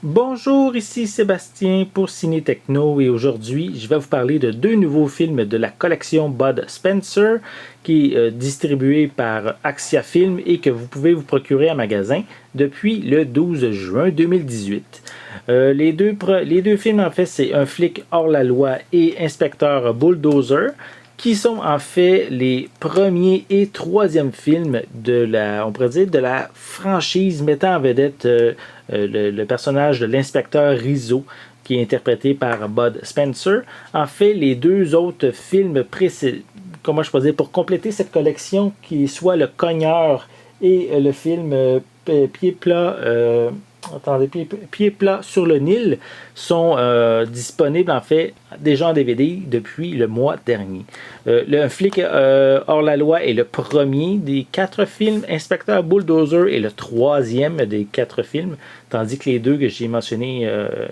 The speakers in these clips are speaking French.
Bonjour, ici Sébastien pour Ciné Techno et aujourd'hui je vais vous parler de deux nouveaux films de la collection Bud Spencer qui est distribué par Axia Film et que vous pouvez vous procurer en magasin depuis le 12 juin 2018. Les deux films en fait c'est Un flic hors la loi et Inspecteur Bulldozer qui sont en fait les premiers et troisième films de on pourrait dire, de la franchise mettant en vedette le personnage de l'inspecteur Rizzo, qui est interprété par Bud Spencer. En fait, les deux autres films précédents, comment je peux dire, pour compléter cette collection, qui est soit Le Cogneur et le film Pied plat. Pieds plats sur le Nil sont disponibles en fait déjà en DVD depuis le mois dernier. Le flic hors la loi est le premier des 4 films. Inspecteur Bulldozer est le troisième des 4 films, tandis que les deux que j'ai mentionnés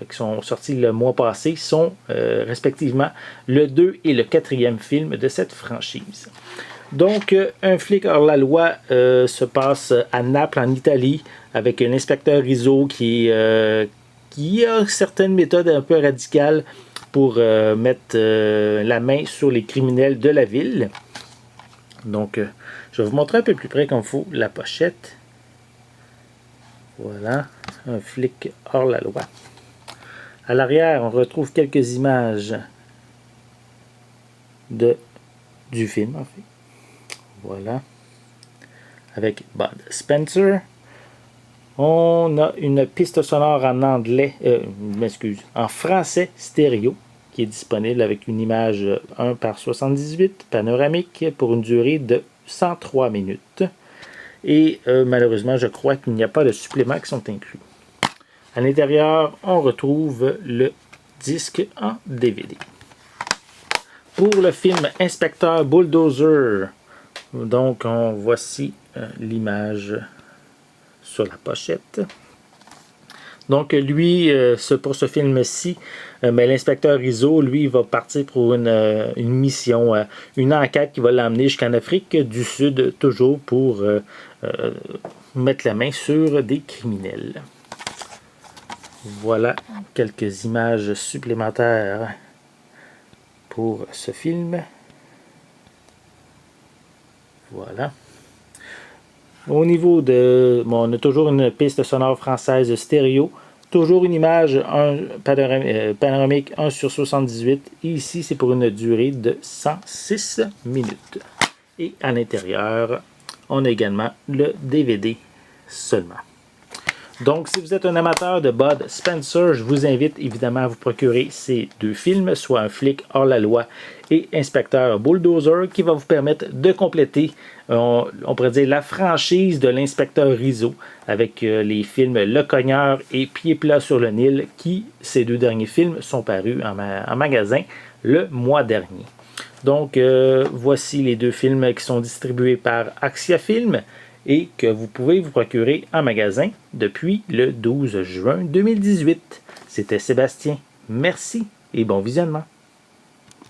qui sont sortis le mois passé sont respectivement le 2 et le 4e film de cette franchise. Donc, Un flic hors la loi se passe à Naples, en Italie, avec l'inspecteur Rizzo qui a certaines méthodes un peu radicales pour mettre la main sur les criminels de la ville. Donc, je vais vous montrer un peu plus près comme il faut la pochette. Voilà, Un flic hors la loi. À l'arrière, on retrouve quelques images du film, en fait. Voilà. Avec Bud Spencer. On a une piste sonore en anglais, en français stéréo, qui est disponible avec une image 1:78 panoramique pour une durée de 103 minutes. Et malheureusement, je crois qu'il n'y a pas de suppléments qui sont inclus. À l'intérieur, on retrouve le disque en DVD. Pour le film Inspecteur Bulldozer, donc voici l'image sur la pochette. Donc lui, pour ce film-ci, mais l'inspecteur Rizzo, lui, va partir pour une mission, une enquête qui va l'emmener jusqu'en Afrique du Sud, toujours pour mettre la main sur des criminels. Voilà quelques images supplémentaires pour ce film. Voilà. Au niveau de... Bon, on a toujours une piste sonore française stéréo. Toujours une image panoramique 1/78. Et ici, c'est pour une durée de 106 minutes. Et à l'intérieur, on a également le DVD seulement. Donc, si vous êtes un amateur de Bud Spencer, je vous invite évidemment à vous procurer ces deux films, soit Un flic hors la loi et Inspecteur Bulldozer, qui va vous permettre de compléter, on pourrait dire, la franchise de l'inspecteur Rizzo, avec les films Le Cogneur et Pieds plats sur le Nil, qui, ces deux derniers films, sont parus en magasin le mois dernier. Donc, voici les deux films qui sont distribués par Axia Film et que vous pouvez vous procurer en magasin depuis le 12 juin 2018. C'était Sébastien. Merci et bon visionnement.